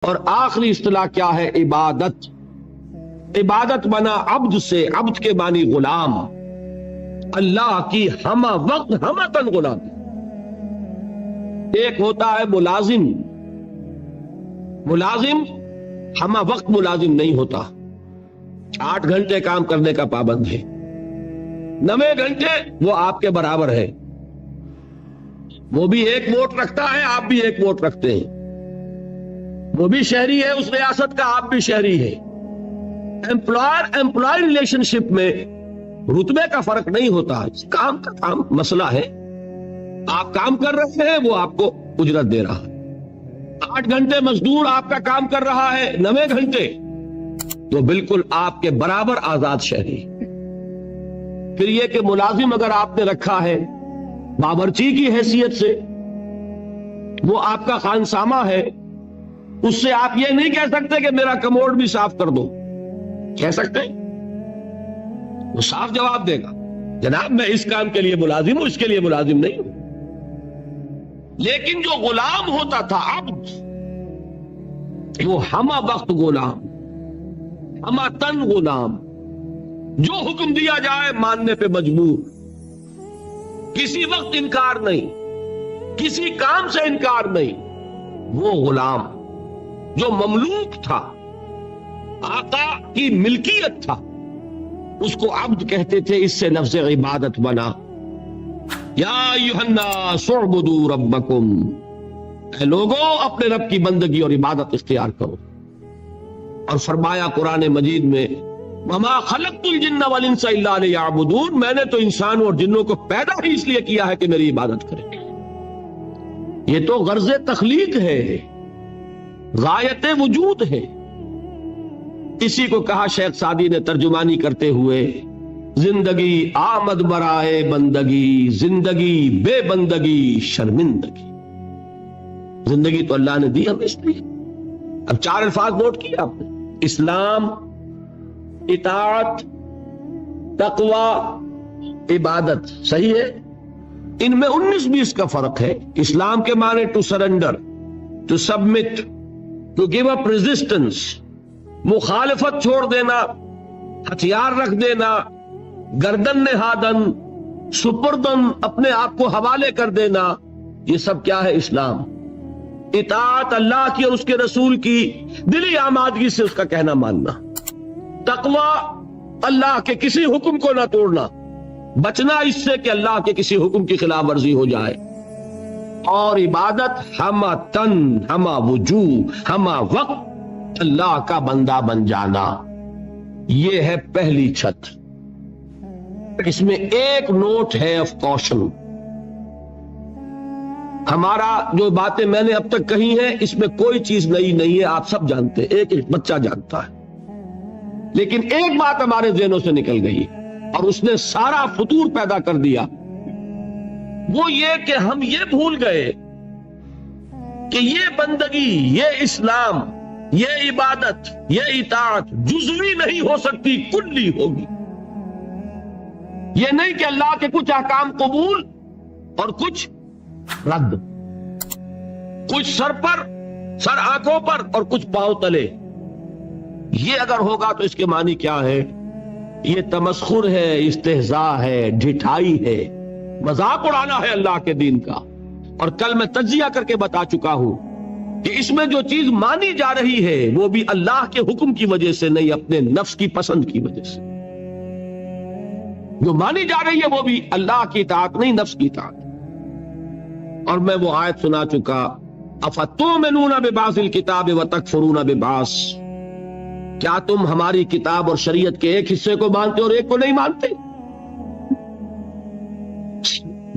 اور آخری اصطلاح کیا ہے؟ عبادت. عبادت بنا عبد سے، عبد کے معنی غلام، اللہ کی ہمہ وقت ہمہ تن غلامی. ایک ہوتا ہے ملازم، ملازم ہمہ وقت ملازم نہیں ہوتا، 8 گھنٹے کام کرنے کا پابند ہے، 90 گھنٹے وہ آپ کے برابر ہے، وہ بھی 1 ووٹ رکھتا ہے، آپ بھی 1 ووٹ رکھتے ہیں، وہ بھی شہری ہے اس ریاست کا، آپ بھی شہری ہے. امپلائر امپلائی ریلیشن شپ میں رتبے کا فرق نہیں ہوتا، کام کا کام مسئلہ ہے، آپ کام کر رہے ہیں، وہ آپ کو اجرت دے رہا ہے. 8 گھنٹے مزدور آپ کا کام کر رہا ہے، 90 گھنٹے، تو بالکل آپ کے برابر آزاد شہری. پھر یہ کہ ملازم اگر آپ نے رکھا ہے باورچی کی حیثیت سے، وہ آپ کا خانسامہ ہے، اس سے آپ یہ نہیں کہہ سکتے کہ میرا کموڈ بھی صاف کر دو. کہہ سکتے؟ وہ صاف جواب دے گا، جناب میں اس کام کے لیے ملازم ہوں، اس کے لیے ملازم نہیں ہوں. لیکن جو غلام ہوتا تھا عبد، وہ ہمہ وقت غلام، ہمہ تن غلام، جو حکم دیا جائے ماننے پہ مجبور، کسی وقت انکار نہیں، کسی کام سے انکار نہیں. وہ غلام جو مملوک تھا، آقا کی ملکیت تھا، اس کو عبد کہتے تھے. اس سے لفظ عبادت بنا. یا ایھا الناس اعبدوا ربکم، اے لوگوں اپنے رب کی بندگی اور عبادت اختیار کرو. اور فرمایا قرآن مجید میں وما خلقت الجن والانس الا لیعبدون، میں نے تو انسانوں اور جنوں کو پیدا ہی اس لیے کیا ہے کہ میری عبادت کریں. یہ تو غرض تخلیق ہے، غایت وجود ہے. اسی کو کہا شیخ سعدی نے ترجمانی کرتے ہوئے، زندگی آمد برائے بندگی، زندگی بے بندگی شرمندگی. زندگی تو اللہ نے دی ہمیں اس لیے. اب 4 الفاظ نوٹ کیے آپ نے: اسلام، اطاعت، تقوی، عبادت. صحیح ہے؟ ان میں 19-20 کا فرق ہے. اسلام کے معنی to surrender, to submit, to give up resistance, مخالفت چھوڑ دینا، ہتھیار رکھ دینا، گردن نہادن، سپردن، اپنے آپ کو حوالے کر دینا، یہ سب کیا ہے؟ اسلام. اطاعت اللہ کی اور اس کے رسول کی دلی آمادگی سے اس کا کہنا ماننا. تقوی اللہ کے کسی حکم کو نہ توڑنا، بچنا اس سے کہ اللہ کے کسی حکم کی خلاف ورزی ہو جائے. اور عبادت ہمہ تن، ہمہ وجوہ، ہمہ وقت اللہ کا بندہ بن جانا. یہ ہے پہلی چھت. اس میں ایک نوٹ ہے آف کوشن. ہمارا جو باتیں میں نے اب تک کہی ہیں اس میں کوئی چیز نئی نہیں ہے، آپ سب جانتے ہیں، ایک بچہ جانتا ہے. لیکن ایک بات ہمارے ذہنوں سے نکل گئی اور اس نے سارا فطور پیدا کر دیا، وہ یہ کہ ہم یہ بھول گئے کہ یہ بندگی، یہ اسلام، یہ عبادت، یہ اطاعت جزوی نہیں ہو سکتی، کلی ہوگی. یہ نہیں کہ اللہ کے کچھ احکام قبول اور کچھ رد، کچھ سر پر، سر آنکھوں پر اور کچھ پاؤں تلے. یہ اگر ہوگا تو اس کے معنی کیا ہے؟ یہ تمسخر ہے، استہزاء ہے، ڈھٹائی ہے، مذاق اڑانا ہے اللہ کے دین کا. اور کل میں تجزیہ کر کے بتا چکا ہوں کہ اس میں جو چیز مانی جا رہی ہے وہ بھی اللہ کے حکم کی وجہ سے نہیں، اپنے نفس کی پسند کی وجہ سے. جو مانی جا رہی ہے وہ بھی اللہ کی اطاعت نہیں، نفس کی اطاعت. اور میں وہ آیت سنا چکا، افتؤمنون ببعض الکتاب وتکفرون ببعض، کیا تم ہماری کتاب اور شریعت کے ایک حصے کو مانتے اور ایک کو نہیں مانتے؟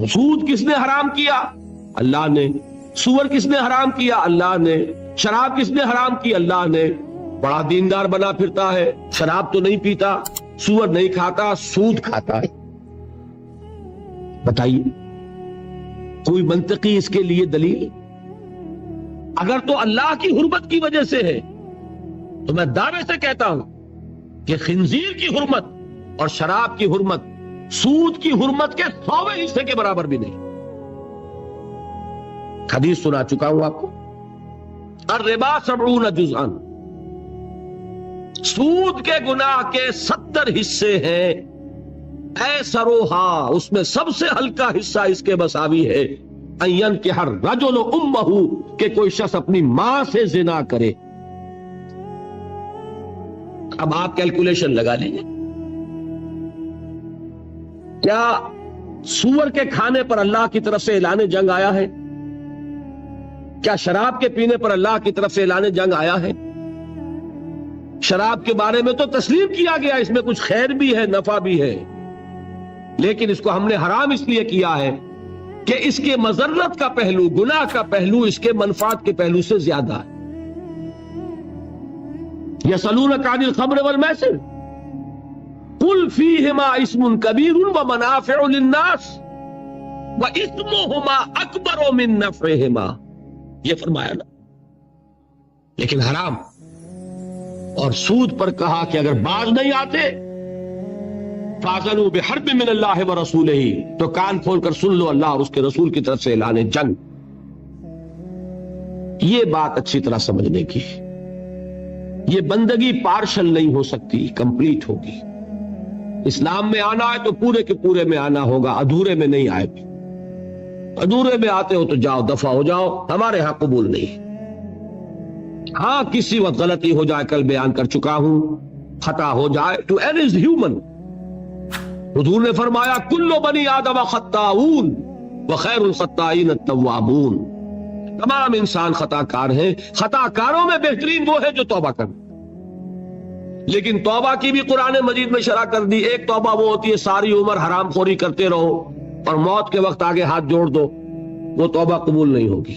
سود کس نے حرام کیا؟ اللہ نے. سور کس نے حرام کیا؟ اللہ نے. شراب کس نے حرام کی؟ اللہ نے. بڑا دیندار بنا پھرتا ہے، شراب تو نہیں پیتا، سور نہیں کھاتا، سود کھاتا ہے. بتائیے کوئی منطقی اس کے لیے دلیل؟ اگر تو اللہ کی حرمت کی وجہ سے ہے تو میں دعوے سے کہتا ہوں کہ خنزیر کی حرمت اور شراب کی حرمت سود کی حرمت کے 100ویں حصے کے برابر بھی نہیں. حدیث سنا چکا ہوں آپ کو. الربا 70 جزءا، سود کے گناہ کے 70 حصے ہیں، ایسروہا، اس میں سب سے ہلکا حصہ اس کے مساوی ہے، ان ينكح الرجل امہ، کہ کوئی شخص اپنی ماں سے زنا کرے۔ اب آپ کیلکولیشن لگا لیجیے، کیا سور کے کھانے پر اللہ کی طرف سے اعلان جنگ آیا ہے؟ کیا شراب کے پینے پر اللہ کی طرف سے اعلان جنگ آیا ہے؟ شراب کے بارے میں تو تسلیم کیا گیا، اس میں کچھ خیر بھی ہے، نفع بھی ہے، لیکن اس کو ہم نے حرام اس لیے کیا ہے کہ اس کے مضرت کا پہلو، گناہ کا پہلو اس کے منفعت کے پہلو سے زیادہ ہے۔ یسألونک عن الخمر والمیسر قل فیہما اسم کبیر ومنافع للناس واسمہما اکبر من نفعہما، یہ فرمایا نا، لیکن حرام۔ اور سود پر کہا کہ اگر باز نہیں آتے فَأَذَنُوا بِحَرْبٍ مِّنَ اللَّهِ وَرَسُولِهِ، تو کان کھول کر سن لو اللہ اور اس کے رسول کی طرف سے اعلان جنگ۔ یہ بات اچھی طرح سمجھنے کی، یہ بندگی پارشل نہیں ہو سکتی، کمپلیٹ ہوگی۔ اسلام میں آنا ہے تو پورے کے پورے میں آنا ہوگا، ادھورے میں نہیں آئے۔ ادھورے میں آتے ہو تو جاؤ، دفع ہو جاؤ، ہمارے ہاں قبول نہیں۔ ہاں کسی وقت غلطی ہو جائے، کل بیان کر چکا ہوں، خطا ہو جائے، to err is human۔ حضور نے فرمایا کل بنی آدم خطاؤون وخیر الخطائین التوابون، تمام انسان خطا کار ہیں، خطا کاروں میں بہترین وہ ہے جو توبہ کر۔ لیکن توبہ کی بھی قرآن مجید میں شرح کر دی، ایک توبہ وہ ہوتی ہے ساری عمر حرام خوری کرتے رہو اور موت کے وقت آگے ہاتھ جوڑ دو، وہ توبہ قبول نہیں ہوگی۔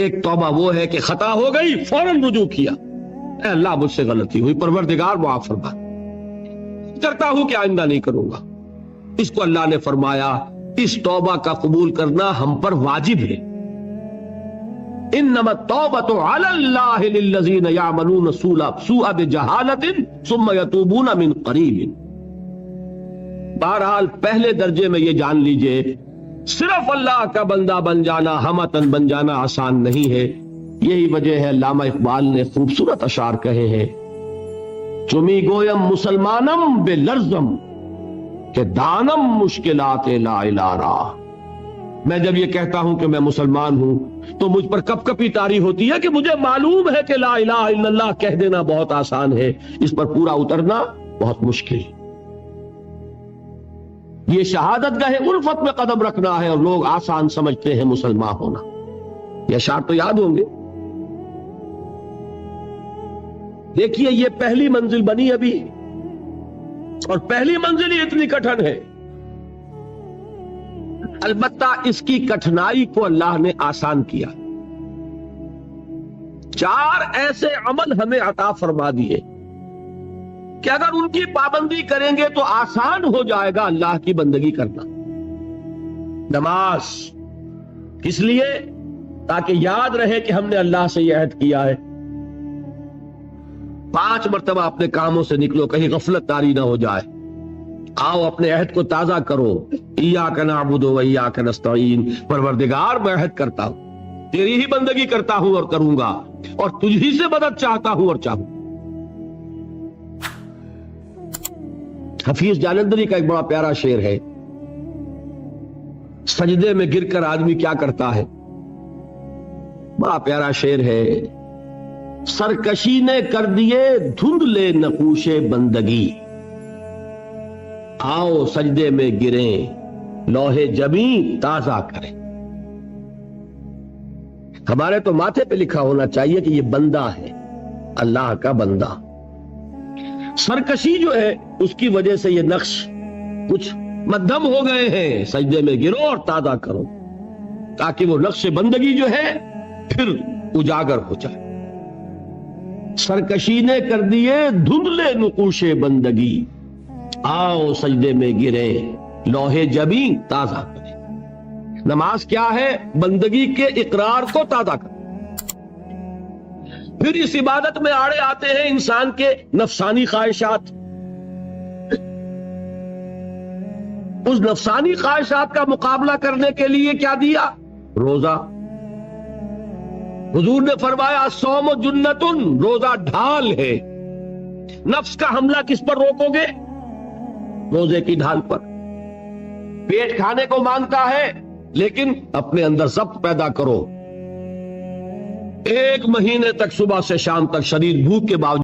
ایک توبہ وہ ہے کہ خطا ہو گئی فوراً رجوع کیا، اے اللہ مجھ سے غلطی ہوئی، پروردگار معاف فرما، کرتا ہوں کہ آئندہ نہیں کروں گا۔ اس کو اللہ نے فرمایا اس توبہ کا قبول کرنا ہم پر واجب ہے۔ انما التوبۃ علی اللہ للذین یعملون السوء بجہالۃ ثم یتوبون من قریب۔ بہرحال پہلے درجے میں یہ جان لیجئے صرف اللہ کا بندہ بن جانا، ہمتن بن جانا آسان نہیں ہے۔ یہی وجہ ہے علامہ اقبال نے خوبصورت اشعار کہے ہیں، چمی گویم مسلمانم بے لرزم کہ دانم مشکلات لا الہ راہ۔ میں جب یہ کہتا ہوں کہ میں مسلمان ہوں تو مجھ پر کپ کپی طاری ہوتی ہے کہ مجھے معلوم ہے کہ لا الہ الا اللہ کہہ دینا بہت آسان ہے، اس پر پورا اترنا بہت مشکل۔ یہ شہادت گاہ الفت میں قدم رکھنا ہے اور لوگ آسان سمجھتے ہیں مسلمان ہونا۔ یہ اشعار تو یاد ہوں گے۔ دیکھیے یہ پہلی منزل بنی ابھی، اور پہلی منزل ہی اتنی کٹھن ہے، البتہ اس کی کٹھنائی کو اللہ نے آسان کیا۔ 4 ایسے عمل ہمیں عطا فرما دیے کہ اگر ان کی پابندی کریں گے تو آسان ہو جائے گا اللہ کی بندگی کرنا۔ نماز کس لیے؟ تاکہ یاد رہے کہ ہم نے اللہ سے یہ عہد کیا ہے۔ 5 مرتبہ اپنے کاموں سے نکلو، کہیں غفلت طاری نہ ہو جائے، آؤ اپنے عہد کو تازہ کرو۔ ایاک نعبد و ایاک نستعین، پروردگار میں عہد کرتا ہوں، تیری ہی بندگی کرتا ہوں اور کروں گا، اور تجھ ہی سے مدد چاہتا ہوں اور چاہوں۔ حفیظ جالندری کا ایک بڑا پیارا شعر ہے، سجدے میں گر کر آدمی کیا کرتا ہے، بڑا پیارا شعر ہے، سرکشی نے کر دیے دھندلے نقوش بندگی، آؤ سجدے میں گریں لوہے جبیں تازہ کریں۔ ہمارے تو ماتھے پہ لکھا ہونا چاہیے کہ یہ بندہ ہے، اللہ کا بندہ۔ سرکشی جو ہے اس کی وجہ سے یہ نقش کچھ مدھم ہو گئے ہیں، سجدے میں گرو اور تازہ کرو، تاکہ وہ نقش بندگی جو ہے پھر اجاگر ہو جائے۔ سرکشی نے کر دیے دھندلے نقوش بندگی، آؤ سجدے میں گرے لوہے جبیں تازہ کریں۔ نماز کیا ہے؟ بندگی کے اقرار کو تازہ کریں۔ پھر اس عبادت میں آڑے آتے ہیں انسان کے نفسانی خواہشات۔ اس نفسانی خواہشات کا مقابلہ کرنے کے لیے کیا دیا؟ روزہ۔ حضور نے فرمایا سوم جنتن، روزہ ڈھال ہے. نفس کا حملہ کس پر روکو گے؟ روزے کی ڈھال پر. پیٹ کھانے کو مانگتا ہے لیکن اپنے اندر ضبط پیدا کرو. 1 مہینے تک صبح سے شام تک شریر بھوک کے باوجود